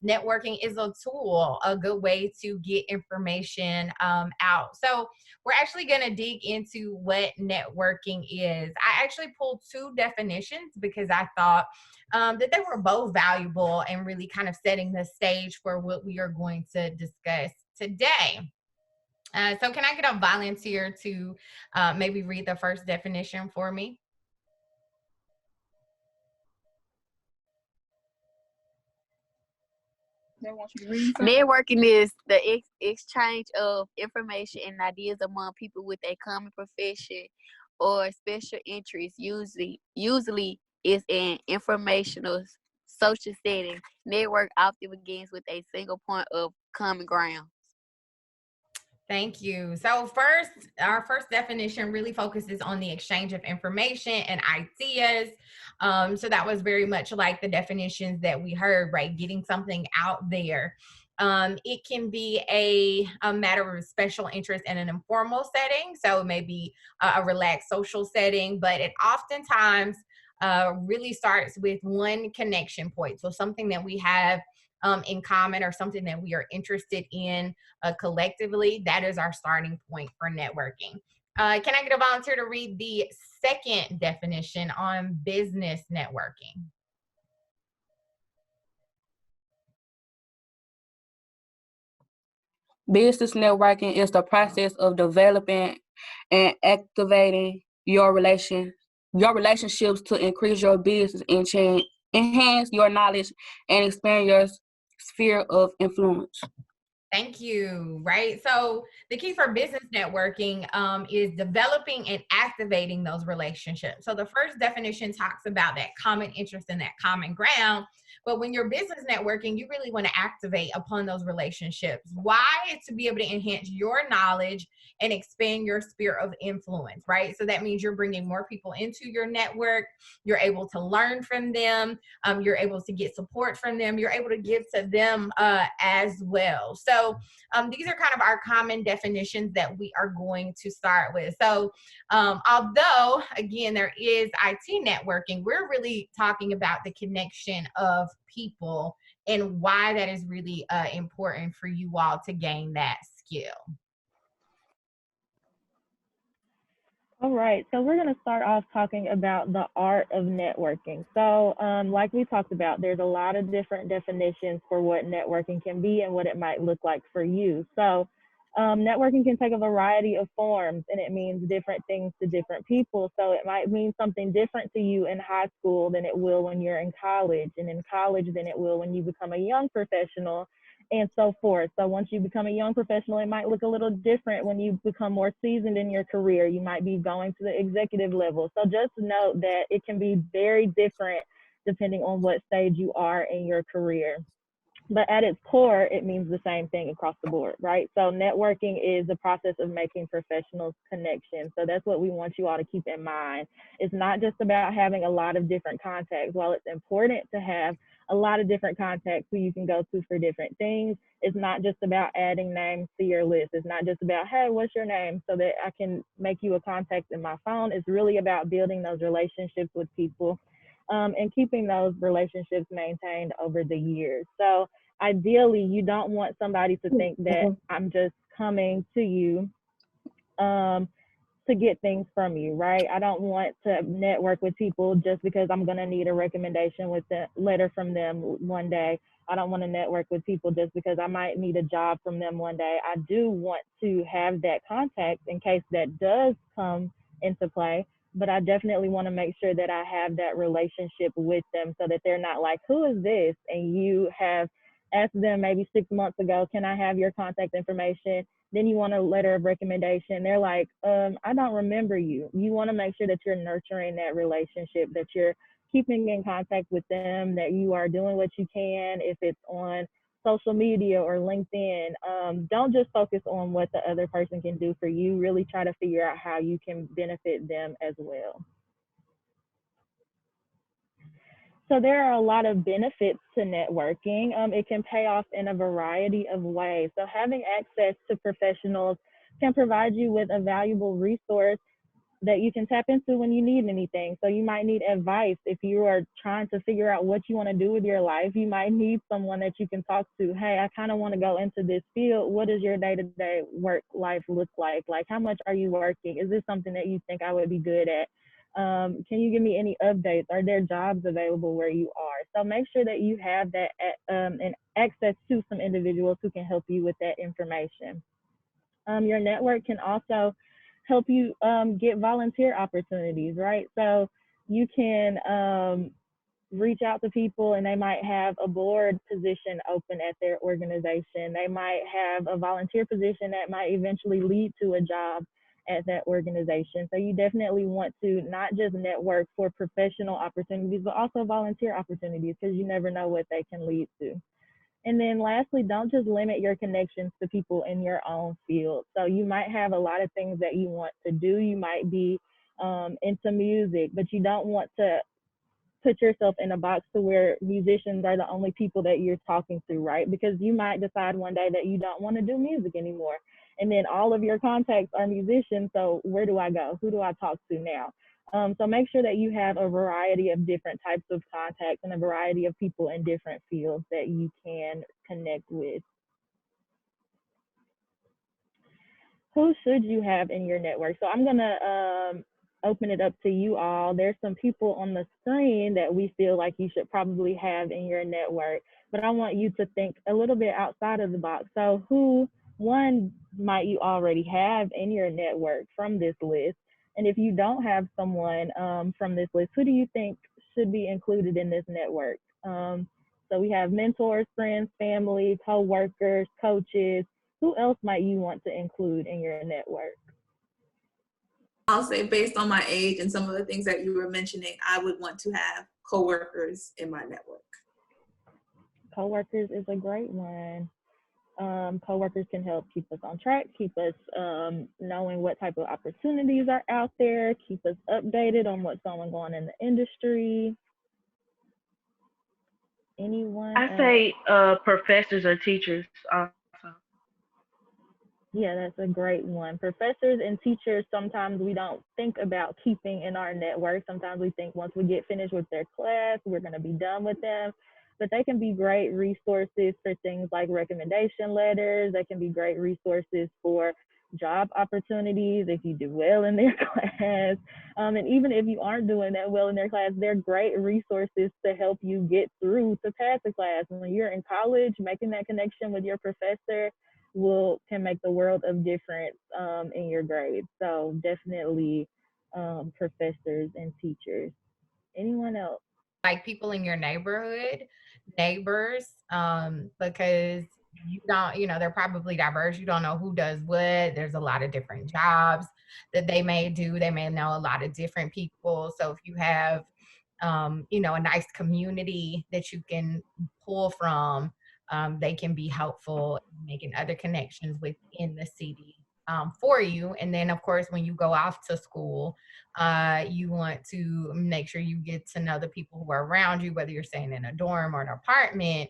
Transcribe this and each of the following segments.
networking is a tool, a good way to get information out. So we're actually going to dig into what networking is. I actually pulled two definitions because I thought that they were both valuable and really kind of setting the stage for what we are going to discuss today. So can I get a volunteer to maybe read the first definition for me? They want you to read something? Networking is the exchange of information and ideas among people with a common profession or special interest. Usually is an informational social setting. Network often begins with a single point of common ground. Thank you. So first, our first definition really focuses on the exchange of information and ideas. So that was very much like the definitions that we heard, right? Getting something out there. It can be a matter of special interest in an informal setting. So maybe a relaxed social setting, but it oftentimes really starts with one connection point. So something that we have in common or something that we are interested in collectively, that is our starting point for networking. Can I get a volunteer to read the second definition on business networking? Business networking is the process of developing and activating your relationships to increase your business and enhance your knowledge and expand your sphere of influence. Thank you. Right. So the key for business networking is developing and activating those relationships. So the first definition talks about that common interest and that common ground. But when you're business networking, you really want to activate upon those relationships. Why? To be able to enhance your knowledge and expand your sphere of influence, right? So that means you're bringing more people into your network. You're able to learn from them. You're able to get support from them. You're able to give to them as well. So these are kind of our common definitions that we are going to start with. So although, again, there is IT networking, we're really talking about the connection of people and why that is really important for you all to gain that skill. All right, so we're going to start off talking about the art of networking. So, like we talked about, there's a lot of different definitions for what networking can be and what it might look like for you. So, networking can take a variety of forms and it means different things to different people. So, it might mean something different to you in high school than it will when you're in college, and in college than it will when you become a young professional, and so forth. So once you become a young professional, it might look a little different when you become more seasoned in your career. You might be going to the executive level. So just note that it can be very different depending on what stage you are in your career. But at its core, it means the same thing across the board, right? So networking is the process of making professional connections. So that's what we want you all to keep in mind. It's not just about having a lot of different contacts. While it's important to have a lot of different contacts who you can go to for different things, it's not just about adding names to your list. It's not just about, hey, what's your name so that I can make you a contact in my phone. It's really about building those relationships with people and keeping those relationships maintained over the years. So ideally, you don't want somebody to think that I'm just coming to you to get things from you, right? I don't want to network with people just because I'm going to need a recommendation with the letter from them one day. I don't want to network with people just because I might need a job from them one day. I do want to have that contact in case that does come into play, but I definitely want to make sure that I have that relationship with them so that they're not like, who is this? And you have asked them maybe 6 months ago, can I have your contact information? Then you want a letter of recommendation. They're like, I don't remember you. You want to make sure that you're nurturing that relationship, that you're keeping in contact with them, that you are doing what you can. If it's on social media or LinkedIn, don't just focus on what the other person can do for you. Really try to figure out how you can benefit them as well. So there are a lot of benefits to networking. It can pay off in a variety of ways. So having access to professionals can provide you with a valuable resource that you can tap into when you need anything. So you might need advice if you are trying to figure out what you want to do with your life. You might need someone that you can talk to. Hey, I kind of want to go into this field. What does your day-to-day work life look like? Like, how much are you working? Is this something that you think I would be good at? Can you give me any updates? Are there jobs available where you are? So make sure that you have that and access to some individuals who can help you with that information. Your network can also help you get volunteer opportunities, right? So you can reach out to people and they might have a board position open at their organization. They might have a volunteer position that might eventually lead to a job at that organization. So you definitely want to not just network for professional opportunities, but also volunteer opportunities, because you never know what they can lead to. And then lastly, don't just limit your connections to people in your own field. So you might have a lot of things that you want to do. You might be into music, but you don't want to put yourself in a box to where musicians are the only people that you're talking to, right? Because you might decide one day that you don't want to do music anymore. And then all of your contacts are musicians. So where do I go? Who do I talk to now? So make sure that you have a variety of different types of contacts and a variety of people in different fields that you can connect with. Who should you have in your network? So I'm gonna open it up to you all. There's some people on the screen that we feel like you should probably have in your network, but I want you to think a little bit outside of the box. So who, one, might you already have in your network from this list? And if you don't have someone from this list, who do you think should be included in this network? So we have mentors, friends, family, co-workers, coaches. Who else might you want to include in your network? I'll say, based on my age and some of the things that you were mentioning, I would want to have coworkers in my network. Coworkers is a great one. Coworkers can help keep us on track, keep us knowing what type of opportunities are out there, keep us updated on what's going on in the industry. Anyone I else? say professors or teachers also. Yeah, that's a great one. Professors and teachers, sometimes we don't think about keeping in our network. Sometimes we think once we get finished with their class, we're going to be done with them. But they can be great resources for things like recommendation letters. They can be great resources for job opportunities if you do well in their class. And even if you aren't doing that well in their class, they're great resources to help you get through to pass the class. When you're in college, making that connection with your professor can make the world of difference in your grades. So definitely professors and teachers. Anyone else? Like people in your neighborhood, neighbors, because you don't, they're probably diverse. You don't know who does what. There's a lot of different jobs that they may do. They may know a lot of different people. So if you have, a nice community that you can pull from, they can be helpful in making other connections within the city for you. And then, of course, when you go off to school, you want to make sure you get to know the people who are around you, whether you're staying in a dorm or an apartment.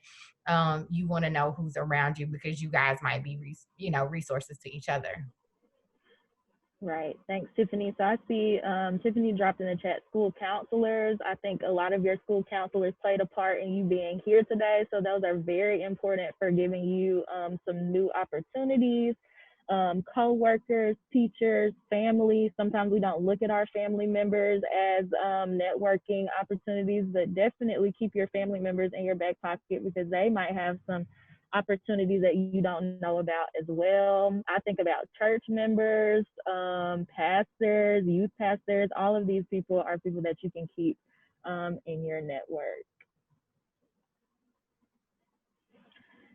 You want to know who's around you because you guys might be, resources to each other. Right. Thanks, Tiffany. So I see Tiffany dropped in the chat school counselors. I think a lot of your school counselors played a part in you being here today. So those are very important for giving you some new opportunities. Co-workers, teachers, family. Sometimes we don't look at our family members as networking opportunities, but definitely keep your family members in your back pocket because they might have some opportunities that you don't know about as well. I think about church members, pastors, youth pastors. All of these people are people that you can keep in your network.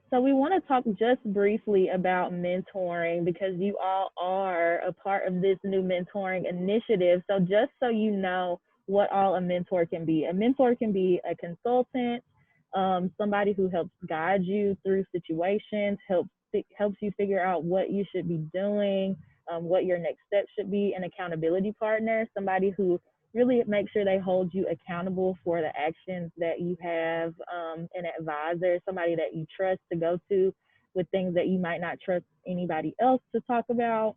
So we want to talk just briefly about mentoring because you all are a part of this new mentoring initiative. So just so you know what all a mentor can be a consultant, somebody who helps guide you through situations, helps you figure out what you should be doing, what your next steps should be, an accountability partner, somebody who really make sure they hold you accountable for the actions that you have, an advisor, somebody that you trust to go to with things that you might not trust anybody else to talk about.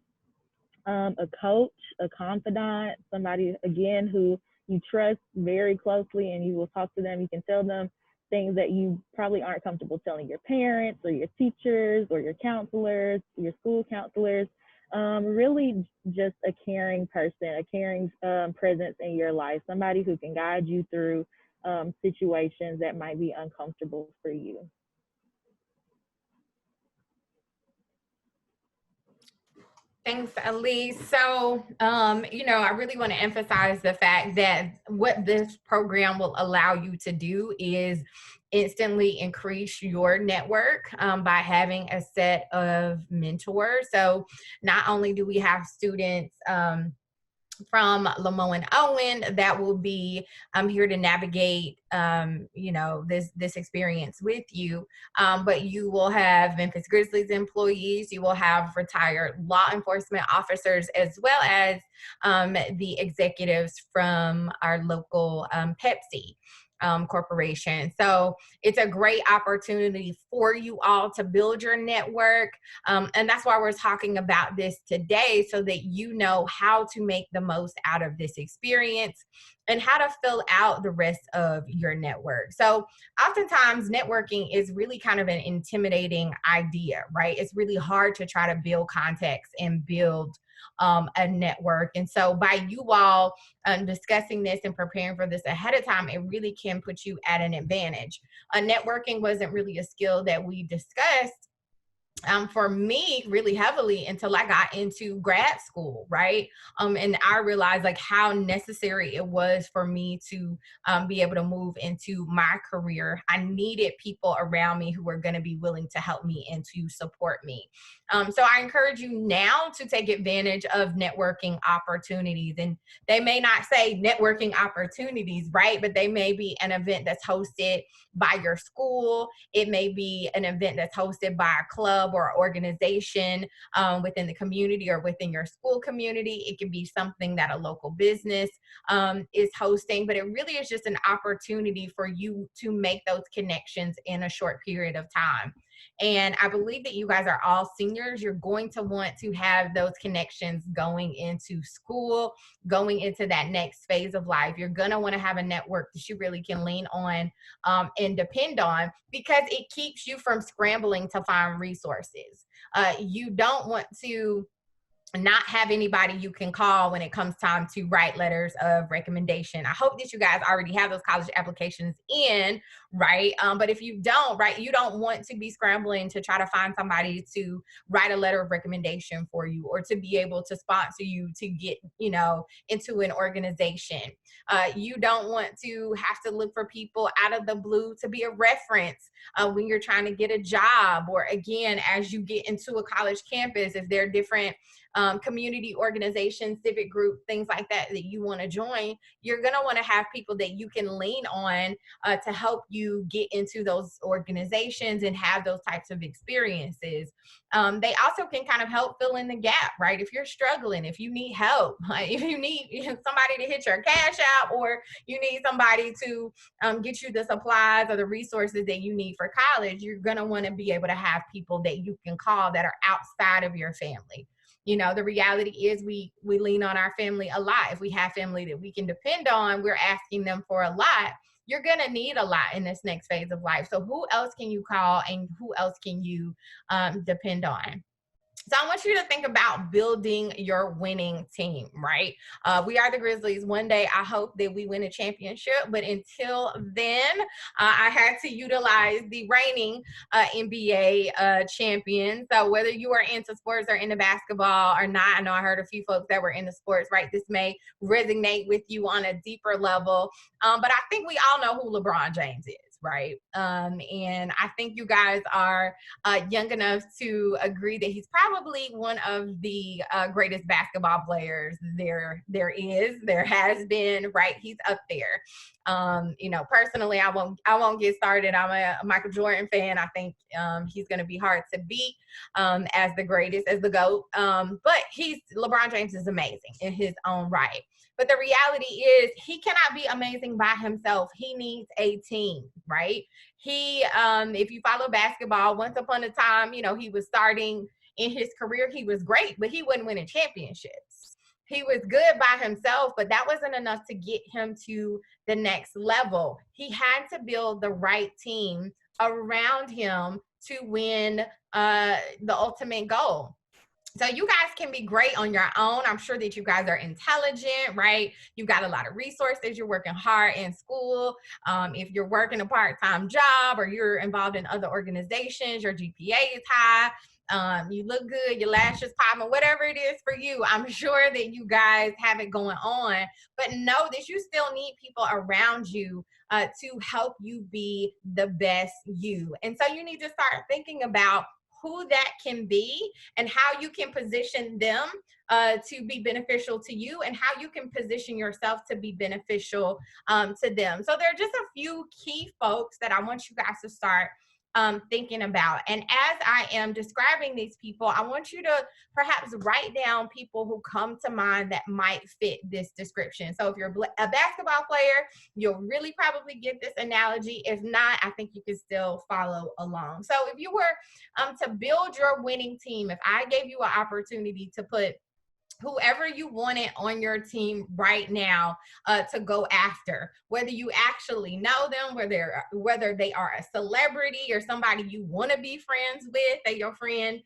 a coach, a confidant, somebody, again, who you trust very closely and you will talk to them. You can tell them things that you probably aren't comfortable telling your parents or your teachers or your counselors, your school counselors. Really just a caring person, a caring presence in your life, somebody who can guide you through situations that might be uncomfortable for you. Thanks, Elise. So, I really want to emphasize the fact that what this program will allow you to do is instantly increase your network by having a set of mentors. So, not only do we have students from Lamoille Owen that will be here to navigate this experience with you, but you will have Memphis Grizzlies employees, you will have retired law enforcement officers, as well as the executives from our local Pepsi corporation. So it's a great opportunity for you all to build your network. And that's why we're talking about this today, so that you know how to make the most out of this experience and how to fill out the rest of your network. So oftentimes networking is really kind of an intimidating idea, right? It's really hard to try to build contacts and build a network. And so by you all discussing this and preparing for this ahead of time, it really can put you at an advantage. Networking wasn't really a skill that we discussed for me really heavily until I got into grad school, right? And I realized like how necessary it was for me to be able to move into my career. I needed people around me who were going to be willing to help me and to support me. So I encourage you now to take advantage of networking opportunities. And they may not say networking opportunities, right? But they may be an event that's hosted by your school. It may be an event that's hosted by a club or organization within the community or within your school community. It can be something that a local business is hosting, but it really is just an opportunity for you to make those connections in a short period of time. And I believe that you guys are all seniors. You're going to want to have those connections going into school, going into that next phase of life. You're going to want to have a network that you really can lean on and depend on, because it keeps you from scrambling to find resources. You don't want to not have anybody you can call when it comes time to write letters of recommendation. I hope that you guys already have those college applications in, right? But if you don't, right, you don't want to be scrambling to try to find somebody to write a letter of recommendation for you, or to be able to sponsor you to get, into an organization. You don't want to have to look for people out of the blue to be a reference when you're trying to get a job, or again, as you get into a college campus, if there are different community organizations, civic group, things like that you want to join, you're going to want to have people that you can lean on to help you get into those organizations and have those types of experiences. They also can kind of help fill in the gap, right? If you're struggling, if you need help, if you need somebody to hit your cash out, or you need somebody to get you the supplies or the resources that you need for college, you're going to want to be able to have people that you can call that are outside of your family. The reality is we lean on our family a lot. If we have family that we can depend on, we're asking them for a lot. You're going to need a lot in this next phase of life. So who else can you call, and who else can you depend on? So I want you to think about building your winning team, right? We are the Grizzlies. One day, I hope that we win a championship. But until then, I had to utilize the reigning NBA champion. So whether you are into sports or into basketball or not, I know I heard a few folks that were into sports, right? This may resonate with you on a deeper level. But I think we all know who LeBron James is, right? And I think you guys are young enough to agree that he's probably one of the greatest basketball players there has been, right? He's up there. Personally, I won't get started. I'm a Michael Jordan fan. I think he's going to be hard to beat as the greatest, as the GOAT. But LeBron James is amazing in his own right. But the reality is he cannot be amazing by himself. He needs a team, right? If you follow basketball, once upon a time, he was starting in his career, he was great, but he wasn't winning championships. He was good by himself, but that wasn't enough to get him to the next level. He had to build the right team around him to win the ultimate goal. So you guys can be great on your own. I'm sure that you guys are intelligent, right? You've got a lot of resources. You're working hard in school. If you're working a part-time job or you're involved in other organizations, your GPA is high. You look good, your lashes popping, whatever it is for you. I'm sure that you guys have it going on, but know that you still need people around you to help you be the best you. And so you need to start thinking about who that can be and how you can position them to be beneficial to you and how you can position yourself to be beneficial to them. So there are just a few key folks that I want you guys to start thinking about. And as I am describing these people, I want you to perhaps write down people who come to mind that might fit this description. So if you're a basketball player, you'll really probably get this analogy. If not, I think you can still follow along. So if you were to build your winning team, if I gave you an opportunity to put whoever you wanted on your team right now to go after, whether you actually know them, whether they are a celebrity or somebody you want to be friends with, they're your friend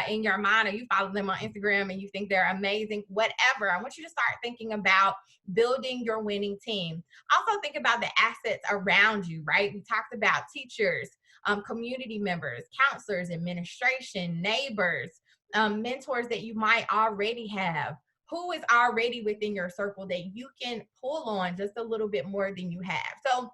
in your mind, or you follow them on Instagram and you think they're amazing, whatever. I want you to start thinking about building your winning team. Also think about the assets around you, right? We talked about teachers, community members, counselors, administration, neighbors, mentors that you might already have. Who is already within your circle that you can pull on just a little bit more than you have? So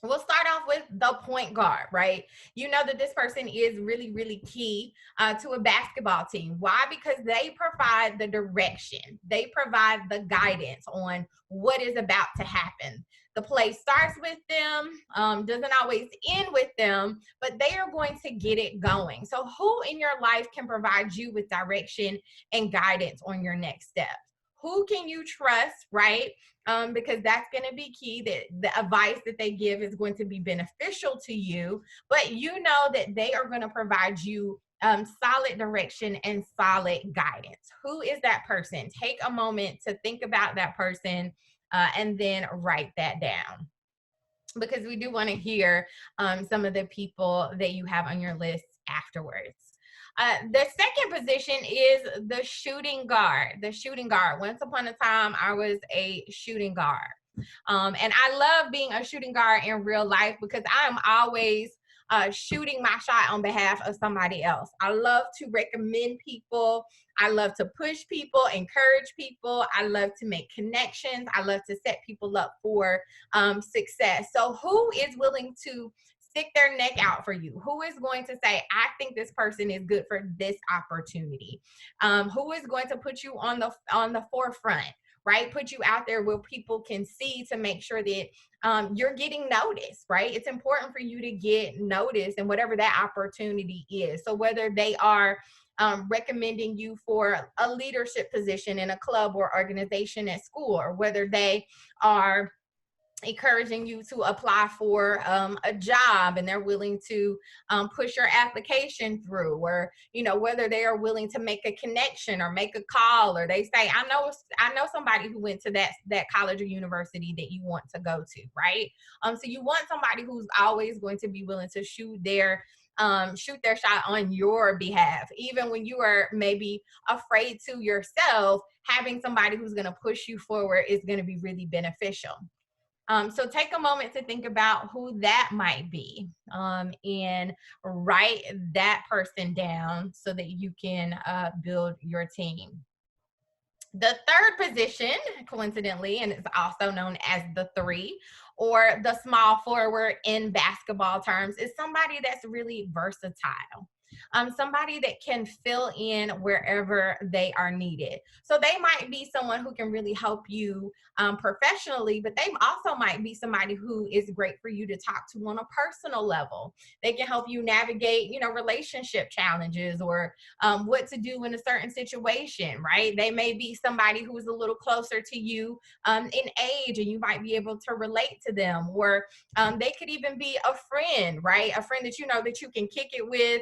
we'll start off with the point guard, right? You know that this person is really, really key to a basketball team. Why? Because they provide the direction. They provide the guidance on what is about to happen. The play starts with them, doesn't always end with them, but they are going to get it going. So who in your life can provide you with direction and guidance on your next step? Who can you trust, right? Because that's going to be key, that the advice that they give is going to be beneficial to you, but you know that they are going to provide you solid direction and solid guidance. Who is that person? Take a moment to think about that person and then write that down, because we do want to hear some of the people that you have on your list afterwards. The second position is the shooting guard. The shooting guard. Once upon a time, I was a shooting guard. And I love being a shooting guard in real life because I'm always shooting my shot on behalf of somebody else. I love to recommend people. I love to push people, encourage people. I love to make connections. I love to set people up for success. So who is willing to stick their neck out for you? Who is going to say, I think this person is good for this opportunity? Who is going to put you on the forefront, right? Put you out there where people can see to make sure that you're getting noticed, right? It's important for you to get noticed and whatever that opportunity is. So whether they are recommending you for a leadership position in a club or organization at school, or whether they are encouraging you to apply for a job and they're willing to push your application through, or whether they are willing to make a connection or make a call, or they say, I know somebody who went to that college or university that you want to go to, right? So you want somebody who's always going to be willing to shoot their shot on your behalf, even when you are maybe afraid to yourself. Having somebody who's going to push you forward is going to be really beneficial. So take a moment to think about who that might be, and write that person down so that you can build your team. The third position, coincidentally, and it's also known as the 3 or the small forward in basketball terms, is somebody that's really versatile. Somebody that can fill in wherever they are needed. So they might be someone who can really help you professionally, but they also might be somebody who is great for you to talk to on a personal level. They can help you navigate, relationship challenges, or what to do in a certain situation, right? They may be somebody who's a little closer to you in age, and you might be able to relate to them, or they could even be a friend, right? A friend that that you can kick it with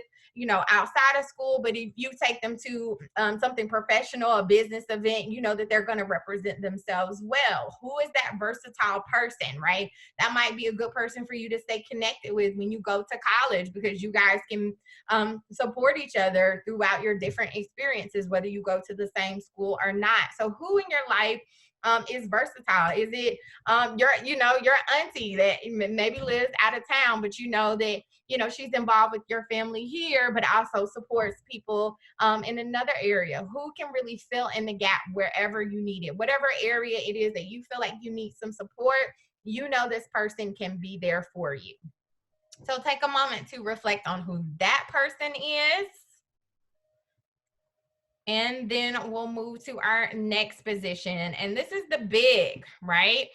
outside of school, but if you take them to something professional, a business event, you know that they're going to represent themselves well. Who is that versatile person, right? That might be a good person for you to stay connected with when you go to college, because you guys can support each other throughout your different experiences, whether you go to the same school or not. So who in your life is versatile? Is it your auntie that maybe lives out of town, but you know that she's involved with your family here, but also supports people in another area? Who can really fill in the gap wherever you need it? Whatever area it is that you feel like you need some support, this person can be there for you. So take a moment to reflect on who that person is. And then we'll move to our next position. And this is the big, right?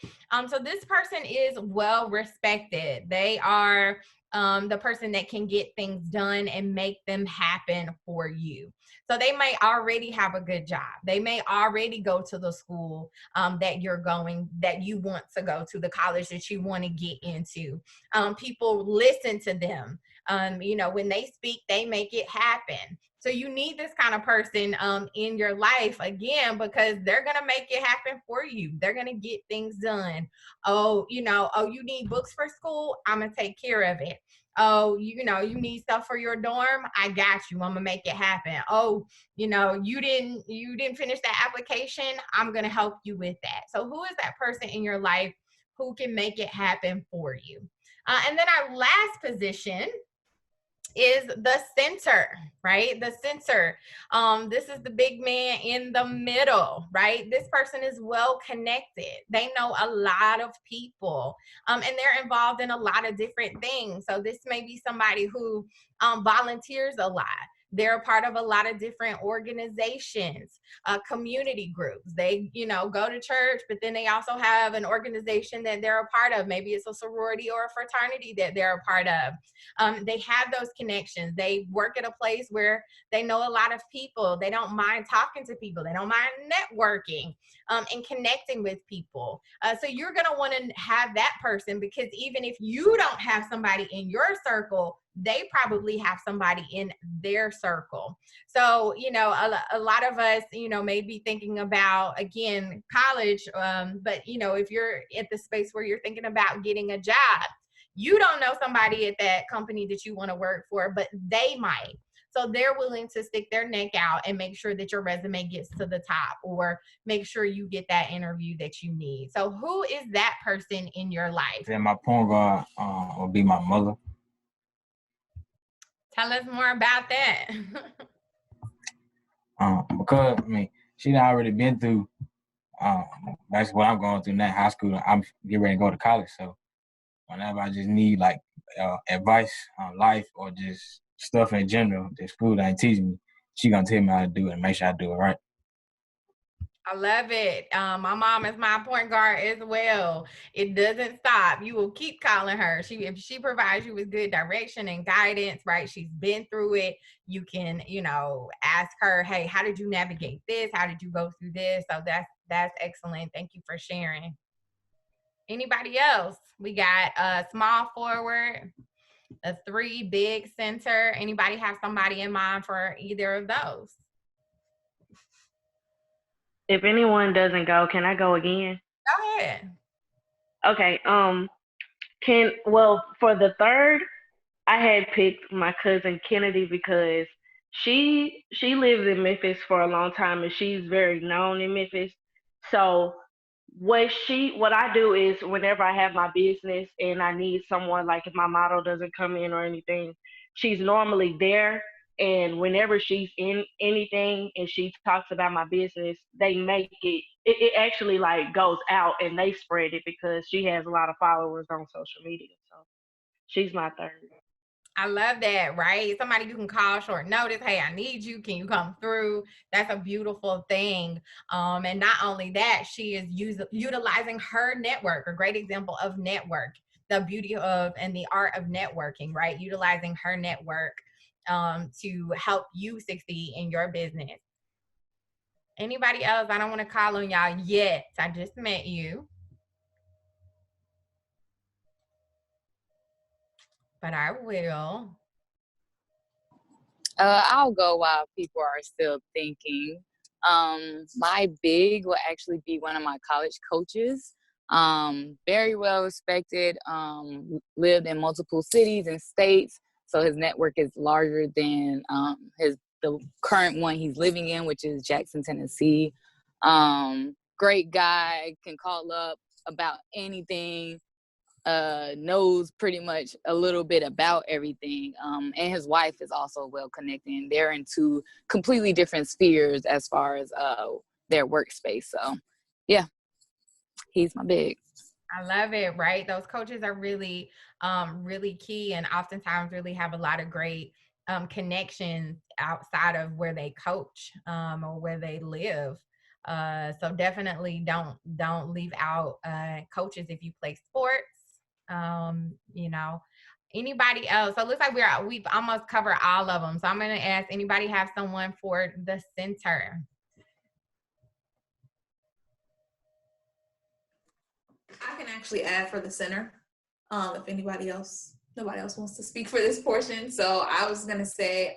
So this person is well respected. They are the person that can get things done and make them happen for you. So they may already have a good job. They may already go to the school that you want to go to, the college that you want to get into. People listen to them. When they speak, they make it happen. So you need this kind of person in your life, again, because they're going to make it happen for you. They're going to get things done. You need books for school? I'm going to take care of it. Oh, you need stuff for your dorm? I got you. I'm going to make it happen. Oh, you didn't finish that application? I'm going to help you with that. So who is that person in your life who can make it happen for you? And then our last position is the center, right? The center. This is the big man in the middle, right? This person is well connected. They know a lot of people, and they're involved in a lot of different things. So this may be somebody who volunteers a lot. They're a part of a lot of different organizations, community groups. They, go to church, but then they also have an organization that they're a part of. Maybe it's a sorority or a fraternity that they're a part of. They have those connections. They work at a place where they know a lot of people. They don't mind talking to people. They don't mind networking and connecting with people. So you're going to want to have that person, because even if you don't have somebody in your circle, they probably have somebody in their circle. So, a lot of us, may be thinking about, again, college. But, if you're at the space where you're thinking about getting a job, you don't know somebody at that company that you want to work for, but they might. So they're willing to stick their neck out and make sure that your resume gets to the top, or make sure you get that interview that you need. So who is that person in your life? Then my point guard will be my mother. Tell us more about that. Because she done already been through that's what I'm going through now, high school. I'm getting ready to go to college. So whenever I just need advice on life or just stuff in general that school ain't teaching me, she gonna tell me how to do it and make sure I do it right. I love it. My mom is my point guard as well. It doesn't stop. You will keep calling her. If she provides you with good direction and guidance, right? She's been through it. You can, ask her, hey, how did you navigate this? How did you go through this? So that's excellent. Thank you for sharing. Anybody else? We got a small forward, a 3 big center. Anybody have somebody in mind for either of those? If anyone doesn't go, can I go again? Go ahead. Okay. For the third, I had picked my cousin Kennedy because she lives in Memphis for a long time and she's very known in Memphis. So what I do is, whenever I have my business and I need someone, like if my model doesn't come in or anything, she's normally there. And whenever she's in anything and she talks about my business, they make it actually goes out and they spread it, because she has a lot of followers on social media. So she's my third. I love that, right? Somebody you can call short notice. Hey, I need you. Can you come through? That's a beautiful thing. And not only that, she is utilizing her network, a great example of network, the beauty of and the art of networking, right? Utilizing her network to help you succeed in your business. Anybody else? I don't want to call on y'all yet. I just met you. But I will. I'll go while people are still thinking. My big will actually be one of my college coaches. Very well respected, lived in multiple cities and states, so his network is larger than the current one he's living in, which is Jackson, Tennessee. Great guy, can call up about anything, knows pretty much a little bit about everything. And his wife is also well connected, and they're in two completely different spheres as far as their workspace. So yeah, he's my big. I love it, right? Those coaches are really, really key, and oftentimes really have a lot of great connections outside of where they coach or where they live. So definitely don't leave out coaches if you play sports. You know, anybody else? So it looks like we've almost covered all of them. So I'm going to ask, anybody have someone for the center? I can actually add for the center. If nobody else wants to speak for this portion. So I was gonna say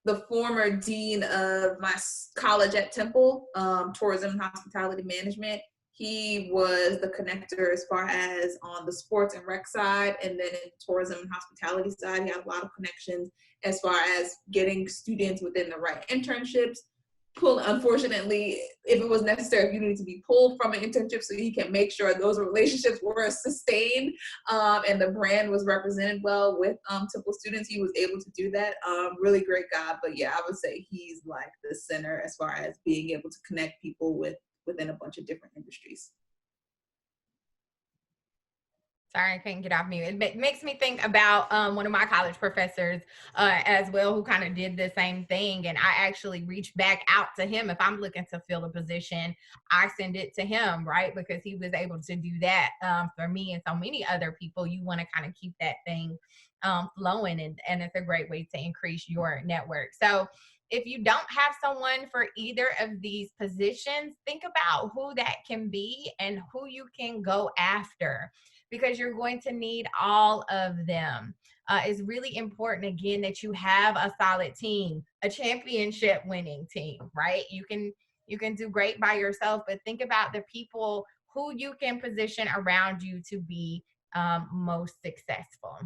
the former dean of my college at Temple, tourism and hospitality management. He was the connector as far as on the sports and rec side, and then in tourism and hospitality side, he had a lot of connections as far as getting students within the right internships. Unfortunately, if it was necessary, you need to be pulled from an internship so he can make sure those relationships were sustained and the brand was represented well with Temple students. He was able to do that. Really great guy. But yeah, I would say he's like the center as far as being able to connect people within a bunch of different industries. Sorry, I couldn't get off mute. It makes me think about one of my college professors as well, who kind of did the same thing. And I actually reached back out to him. If I'm looking to fill a position, I send it to him, right? Because he was able to do that for me and so many other people. You want to kind of keep that thing flowing, and it's a great way to increase your network. So if you don't have someone for either of these positions, think about who that can be and who you can go after, because you're going to need all of them. It's really important, again, that you have a solid team, a championship winning team, right? You can do great by yourself, but think about the people who you can position around you to be most successful.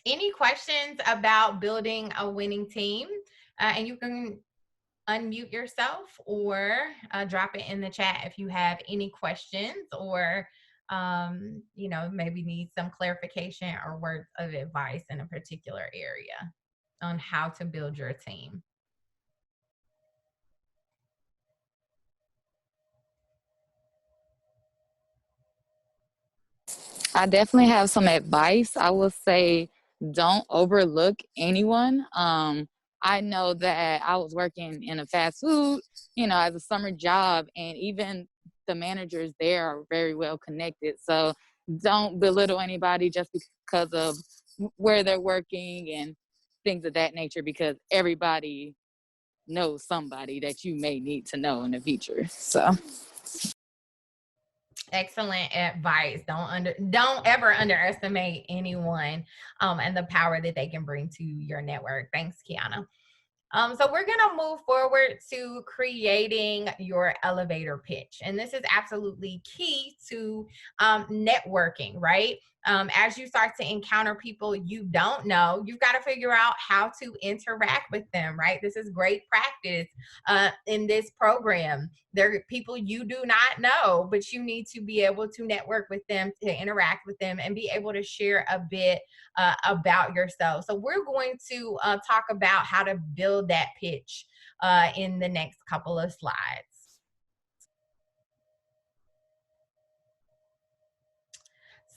Any questions about building a winning team? And you can unmute yourself or drop it in the chat if you have any questions, or maybe need some clarification or words of advice in a particular area on how to build your team. I definitely have some advice. I will say, don't overlook anyone. I know that I was working in a fast food, as a summer job, and even the managers there are very well connected. So don't belittle anybody just because of where they're working and things of that nature, because everybody knows somebody that you may need to know in the future. So excellent advice. Don't ever underestimate anyone and the power that they can bring to your network. Thanks, Kiana. So we're going to move forward to creating your elevator pitch. And this is absolutely key to networking, right? As you start to encounter people you don't know, you've got to figure out how to interact with them, right? This is great practice in this program. There are people you do not know, but you need to be able to network with them, to interact with them, and be able to share a bit about yourself. So we're going to talk about how to build that pitch in the next couple of slides.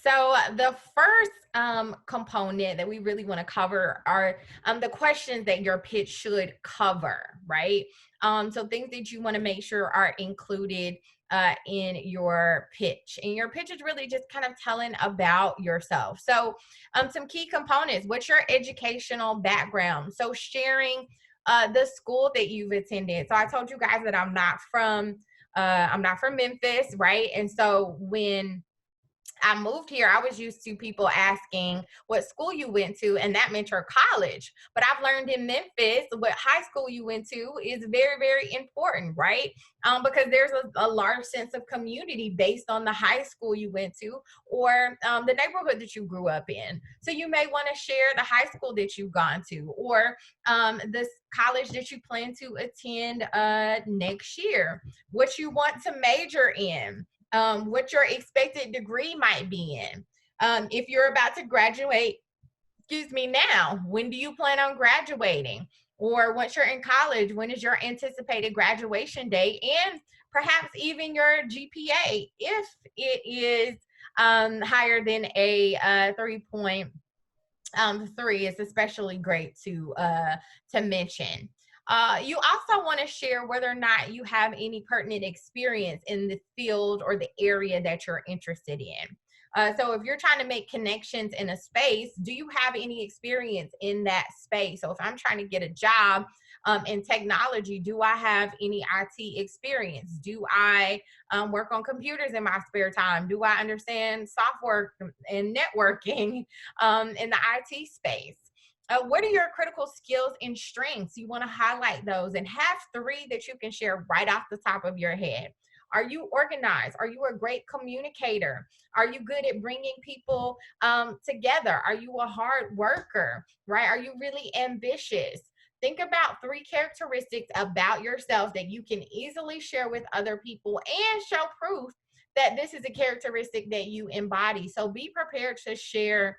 So the first component that we really want to cover are the questions that your pitch should cover, right? So things that you want to make sure are included in your pitch. And your pitch is really just kind of telling about yourself. So some key components: what's your educational background? So sharing the school that you've attended. So I told you guys that I'm not from Memphis, right? And so when I moved here, I was used to people asking what school you went to, and that meant your college. But I've learned in Memphis what high school you went to is very, very important, right? Because there's a large sense of community based on the high school you went to or the neighborhood that you grew up in. So you may want to share the high school that you've gone to or this college that you plan to attend next year, what you want to major in, what your expected degree might be in. If you're about to graduate, now, when do you plan on graduating? Or once you're in college, when is your anticipated graduation date? And perhaps even your GPA, if it is higher than a 3.3, is especially great to mention. You also want to share whether or not you have any pertinent experience in the field or the area that you're interested in. So if you're trying to make connections in a space, do you have any experience in that space? So if I'm trying to get a job in technology, do I have any IT experience? Do I work on computers in my spare time? Do I understand software and networking in the IT space? What are your critical skills and strengths? You want to highlight those and have 3 that you can share right off the top of your head. Are you organized? Are you a great communicator? Are you good at bringing people together? Are you a hard worker, right? Are you really ambitious? Think about 3 characteristics about yourself that you can easily share with other people and show proof that this is a characteristic that you embody. So be prepared to share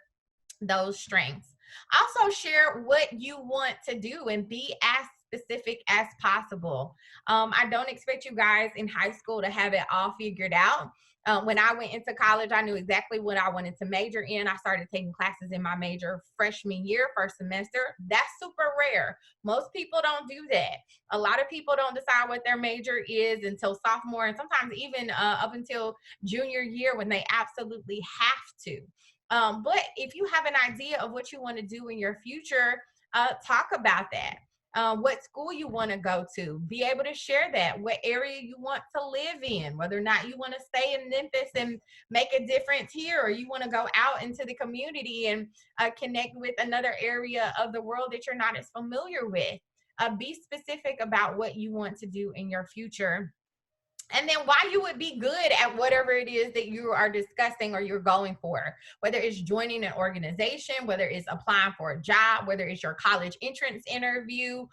those strengths. Also share what you want to do and be as specific as possible. I don't expect you guys in high school to have it all figured out. When I went into college, I knew exactly what I wanted to major in. I started taking classes in my major freshman year, first semester. That's super rare. Most people don't do that. A lot of people don't decide what their major is until sophomore and sometimes even up until junior year when they absolutely have to. But if you have an idea of what you want to do in your future, talk about that. What school you want to go to, be able to share that, what area you want to live in, whether or not you want to stay in Memphis and make a difference here, or you want to go out into the community and connect with another area of the world that you're not as familiar with. Be specific about what you want to do in your future. And then why you would be good at whatever it is that you are discussing or you're going for, whether it's joining an organization, whether it's applying for a job, whether it's your college entrance interview,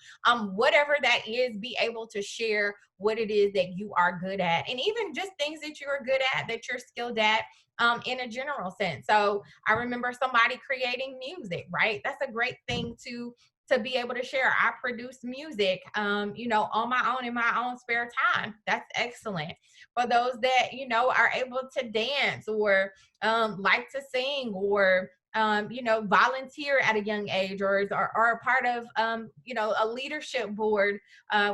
whatever that is, be able to share what it is that you are good at. And even just things that you're good at, that you're skilled at in a general sense. So I remember somebody creating music, right? That's a great thing to be able to share. I produce music, on my own in my own spare time. That's excellent. For those that, are able to dance or like to sing or, volunteer at a young age or are a part of, a leadership board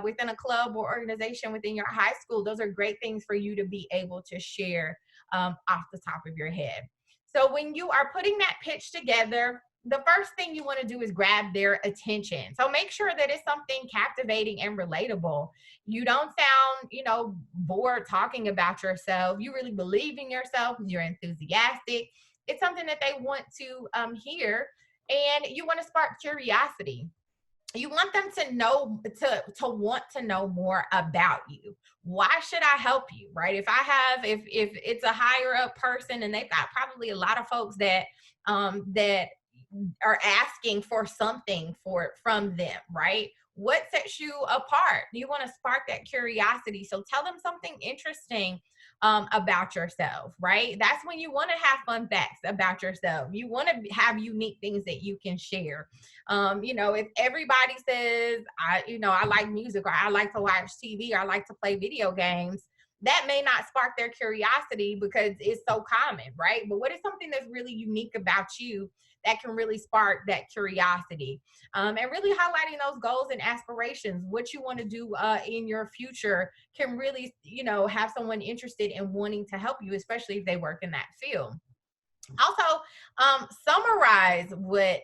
within a club or organization within your high school, those are great things for you to be able to share off the top of your head. So when you are putting that pitch together, the first thing you want to do is grab their attention. So make sure that it's something captivating and relatable. You don't sound, bored talking about yourself. You really believe in yourself. You're enthusiastic. It's something that they want to hear, and you want to spark curiosity. You want them to know, to want to know more about you. Why should I help you, right? If it's a higher up person and they've got probably a lot of folks that are asking for something from them, right? What sets you apart? You want to spark that curiosity. So tell them something interesting about yourself, right? That's when you want to have fun facts about yourself. You want to have unique things that you can share. If everybody says, I like music, or I like to watch TV, or I like to play video games, that may not spark their curiosity because it's so common, right? But what is something that's really unique about you that can really spark that curiosity? And really highlighting those goals and aspirations, what you want to do in your future can really, have someone interested in wanting to help you, especially if they work in that field. Also, summarize what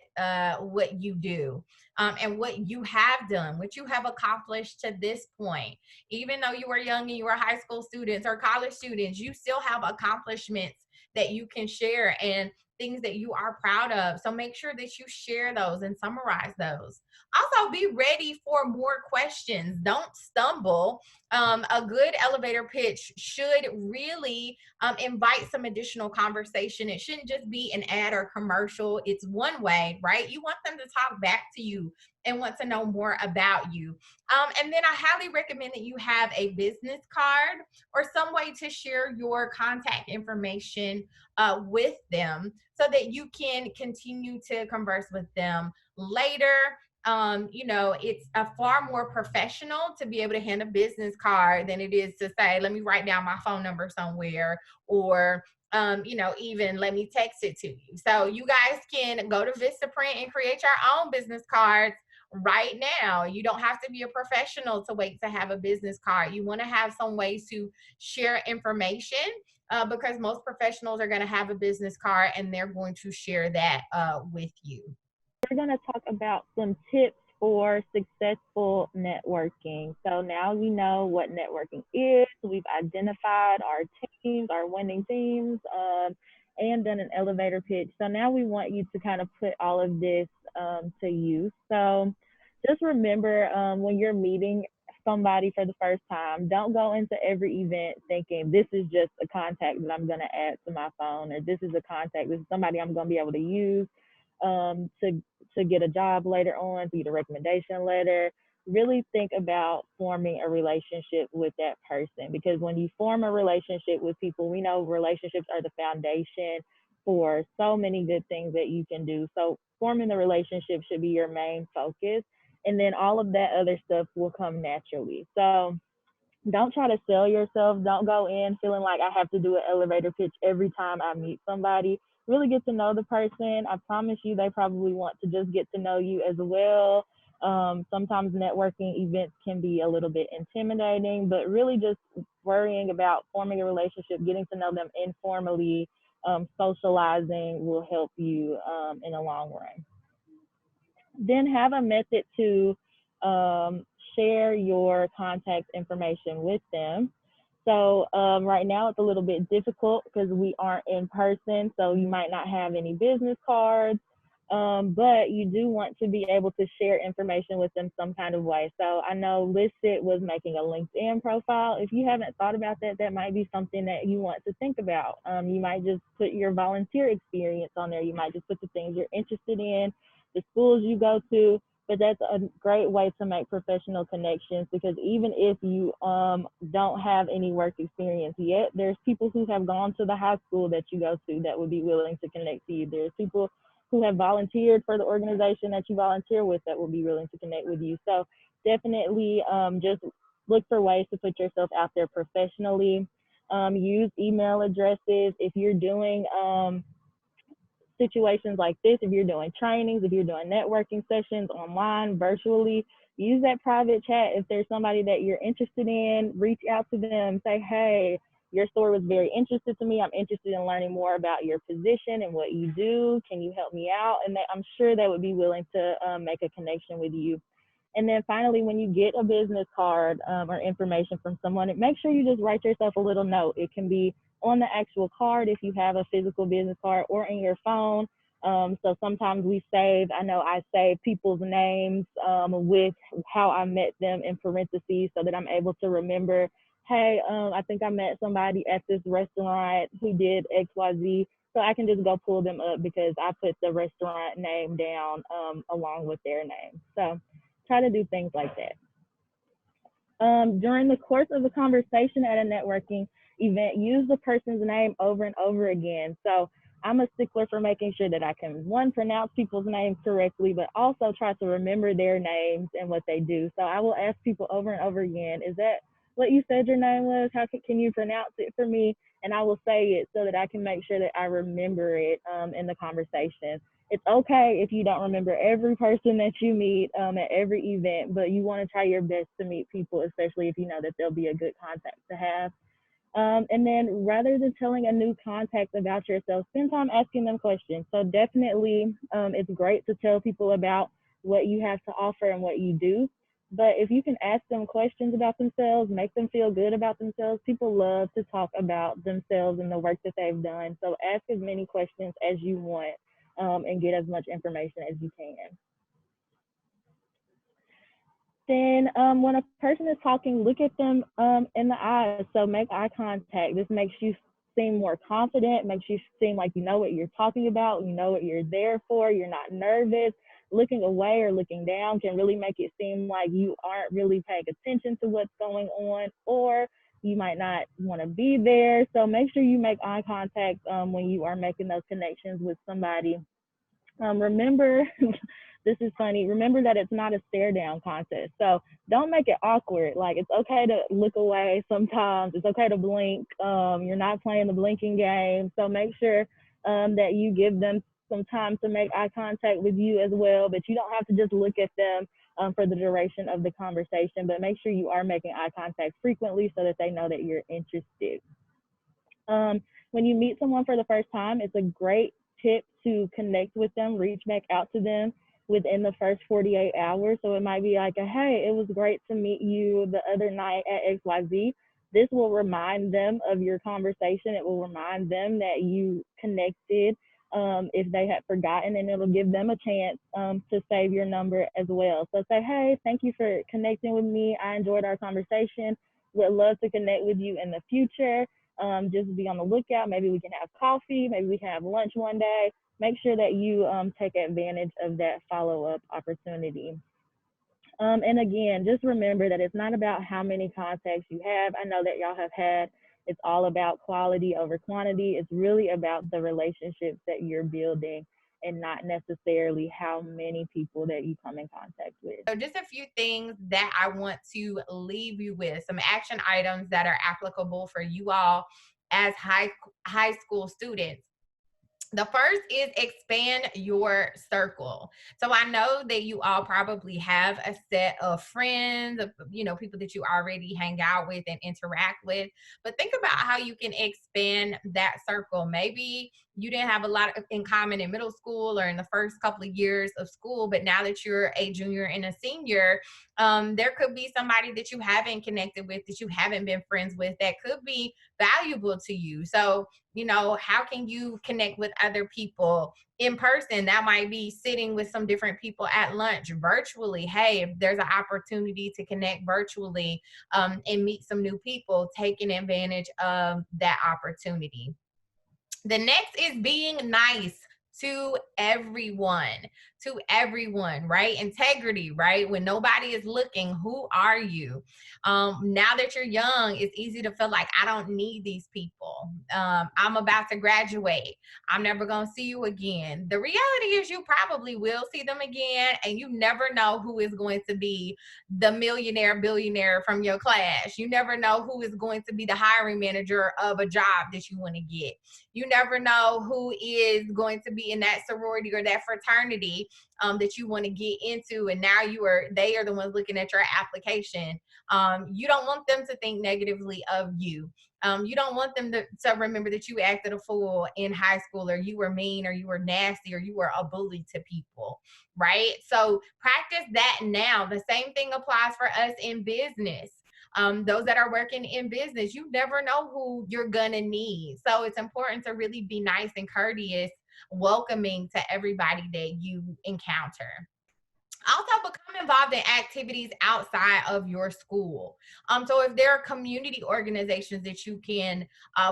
you do and what you have done, what you have accomplished to this point. Even though you were young and you were high school students or college students, you still have accomplishments that you can share and things that you are proud of. So make sure that you share those and summarize those. Also, be ready for more questions. Don't stumble. A good elevator pitch should really invite some additional conversation. It shouldn't just be an ad or commercial. It's one way, right? You want them to talk back to you and want to know more about you. And then I highly recommend that you have a business card or some way to share your contact information with them so that you can continue to converse with them later. It's a far more professional to be able to hand a business card than it is to say, let me write down my phone number somewhere, or even let me text it to you. So you guys can go to Vistaprint and create your own business cards right now. You don't have to be a professional to wait to have a business card. You want to have some ways to share information because most professionals are going to have a business card and they're going to share that with you. We're going to talk about some tips for successful networking. So now we know what networking is. We've identified our teams, our winning teams, and done an elevator pitch. So now we want you to kind of put all of this to use. So just remember when you're meeting somebody for the first time, don't go into every event thinking this is just a contact that I'm going to add to my phone, or this is a contact, this is somebody I'm going to be able to use to get a job later on, to get a recommendation letter. Really think about forming a relationship with that person, because when you form a relationship with people, we know relationships are the foundation for so many good things that you can do. So forming the relationship should be your main focus, and then all of that other stuff will come naturally. So don't try to sell yourself. Don't go in feeling like I have to do an elevator pitch every time I meet somebody. Really get to know the person. I promise you, they probably want to just get to know you as well. Sometimes networking events can be a little bit intimidating, but really just worrying about forming a relationship, getting to know them informally, socializing will help you in the long run. Then have a method to share your contact information with them. So right now it's a little bit difficult because we aren't in person, so you might not have any business cards, but you do want to be able to share information with them some kind of way. So I know Listed was making a LinkedIn profile. If you haven't thought about that, that might be something that you want to think about. You might just put your volunteer experience on there. You might just put the things you're interested in, the schools you go to, but that's a great way to make professional connections, because even if you don't have any work experience yet, there's people who have gone to the high school that you go to that would be willing to connect to you. There's people who have volunteered for the organization that you volunteer with that will be willing to connect with you. So definitely just look for ways to put yourself out there professionally. Use email addresses. If you're doing situations like this, if you're doing trainings, if you're doing networking sessions online, virtually, use that private chat. If there's somebody that you're interested in, reach out to them, say, hey, your story was very interested to me. I'm interested in learning more about your position and what you do. Can you help me out? And I'm sure they would be willing to make a connection with you. And then finally, when you get a business card or information from someone, make sure you just write yourself a little note. It can be on the actual card if you have a physical business card, or in your phone. So sometimes I know I save people's names with how I met them in parentheses so that I'm able to remember, hey, I think I met somebody at this restaurant who did XYZ. So I can just go pull them up because I put the restaurant name down along with their name. So try to do things like that. During the course of a conversation at a networking event, use the person's name over and over again. So I'm a stickler for making sure that I can, one, pronounce people's names correctly, but also try to remember their names and what they do. So I will ask people over and over again, is that what you said your name was? How can you pronounce it for me? And I will say it so that I can make sure that I remember it in the conversation. It's okay if you don't remember every person that you meet at every event, but you want to try your best to meet people, especially if you know that they'll be a good contact to have. And then rather than telling a new contact about yourself, spend time asking them questions. So definitely it's great to tell people about what you have to offer and what you do, But if you can ask them questions about themselves, make them feel good about themselves, people love to talk about themselves and the work that they've done. So ask as many questions as you want, and get as much information as you can. Then when a person is talking, look at them in the eyes. So make eye contact. This makes you seem more confident, makes you seem like you know what you're talking about, you know what you're there for, you're not nervous. Looking away or looking down can really make it seem like you aren't really paying attention to what's going on, or you might not want to be there. So make sure you make eye contact when you are making those connections with somebody. Remember, this is funny. Remember that it's not a stare down contest. So don't make it awkward. Like, it's okay to look away sometimes. It's okay to blink. You're not playing the blinking game. So make sure that you give them some time to make eye contact with you as well. But you don't have to just look at them for the duration of the conversation. But make sure you are making eye contact frequently so that they know that you're interested. When you meet someone for the first time, it's a great tip to connect with them, reach back out to them within the first 48 hours. So it might be like, hey, it was great to meet you the other night at XYZ. This will remind them of your conversation. It will remind them that you connected if they had forgotten, and it'll give them a chance to save your number as well. So say, hey, thank you for connecting with me. I enjoyed our conversation. Would love to connect with you in the future. Just be on the lookout. Maybe we can have coffee. Maybe we can have lunch one day. Make sure that you take advantage of that follow-up opportunity. And again, just remember that it's not about how many contacts you have. I know that y'all have had, it's all about quality over quantity. It's really about the relationships that you're building and not necessarily how many people that you come in contact with. So just a few things that I want to leave you with, some action items that are applicable for you all as high school students. The first is expand your circle. So I know that you all probably have a set of friends, of, people that you already hang out with and interact with, but think about how you can expand that circle. Maybe you didn't have a lot in common in middle school or in the first couple of years of school, but now that you're a junior and a senior, there could be somebody that you haven't connected with, that you haven't been friends with, that could be valuable to you. So how can you connect with other people in person? That might be sitting with some different people at lunch. Virtually, hey, if there's an opportunity to connect virtually and meet some new people, taking advantage of that opportunity. The next is being nice to everyone, right? Integrity, right? When nobody is looking, who are you? Now that you're young, it's easy to feel like I don't need these people. I'm about to graduate. I'm never going to see you again. The reality is you probably will see them again, and you never know who is going to be the millionaire, billionaire from your class. You never know who is going to be the hiring manager of a job that you want to get. You never know who is going to be in that sorority or that fraternity that you want to get into, and now they are the ones looking at your application. You don't want them to think negatively of you. You don't want them to remember that you acted a fool in high school, or you were mean, or you were nasty, or you were a bully to people, right? So practice that now. The same thing applies for us in business. Those that are working in business, you never know who you're gonna need. So it's important to really be nice and courteous, welcoming to everybody that you encounter. Also, become involved in activities outside of your school. So if there are community organizations that you can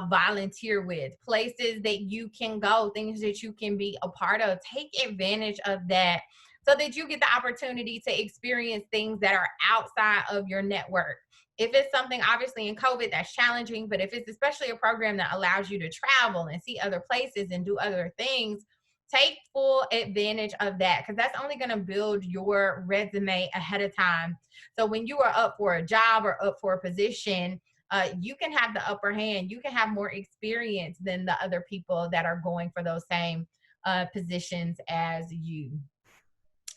volunteer with, places that you can go, things that you can be a part of, take advantage of that so that you get the opportunity to experience things that are outside of your network. If it's something obviously in COVID that's challenging, but if it's especially a program that allows you to travel and see other places and do other things, take full advantage of that, because that's only going to build your resume ahead of time. So when you are up for a job or up for a position, you can have the upper hand. You can have more experience than the other people that are going for those same positions as you.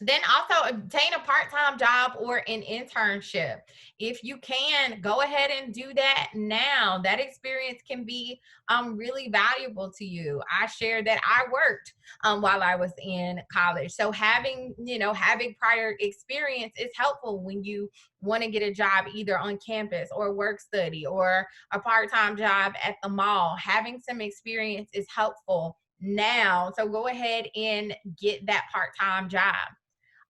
Then also obtain a part-time job or an internship. If you can, go ahead and do that now. That experience can be really valuable to you. I shared that I worked while I was in college. So having, having prior experience is helpful when you want to get a job either on campus or work study or a part-time job at the mall. Having some experience is helpful now. So go ahead and get that part-time job.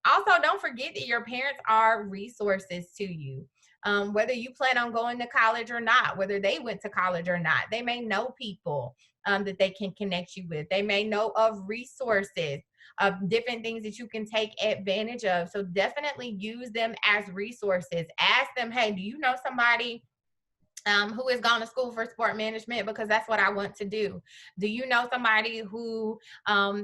Also, don't forget that your parents are resources to you. Whether you plan on going to college or not, whether they went to college or not, they may know people that they can connect you with. They may know of resources, of different things that you can take advantage of. So definitely use them as resources. Ask them, hey, do you know somebody who has gone to school for sport management, because that's what I want to do? Do you know somebody who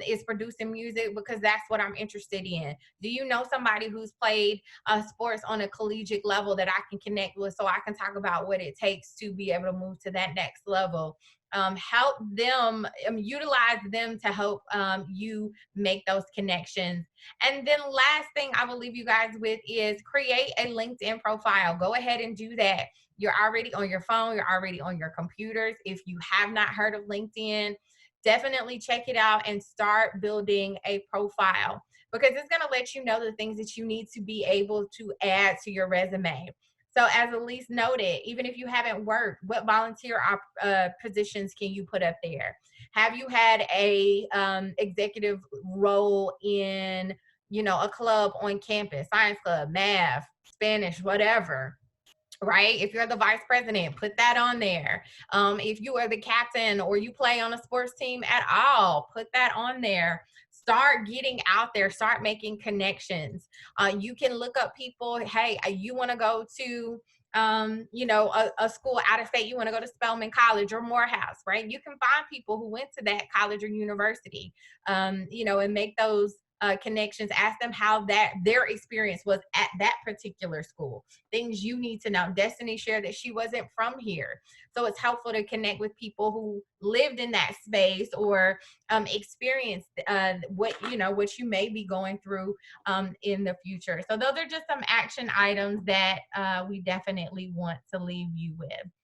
is producing music, because that's what I'm interested in? Do you know somebody who's played sports on a collegiate level that I can connect with so I can talk about what it takes to be able to move to that next level? Help them, utilize them to help you make those connections. And then last thing I will leave you guys with is create a LinkedIn profile. Go ahead and do that. You're already on your phone, you're already on your computers. If you have not heard of LinkedIn, definitely check it out and start building a profile, because it's going to let you know the things that you need to be able to add to your resume. So as Elise noted, even if you haven't worked, what volunteer positions can you put up there? Have you had a executive role in, a club on campus, science club, math, Spanish, whatever? Right? If you're the vice president, put that on there. If you are the captain or you play on a sports team at all, put that on there. Start getting out there, start making connections. You can look up people. Hey, you want to go to a school out of state, you want to go to Spelman College or Morehouse, right? You can find people who went to that college or university, and make those connections. Ask them how their experience was at that particular school. Things you need to know. Destiny shared that she wasn't from here, so it's helpful to connect with people who lived in that space or experienced what you may be going through in the future. So those are just some action items that we definitely want to leave you with.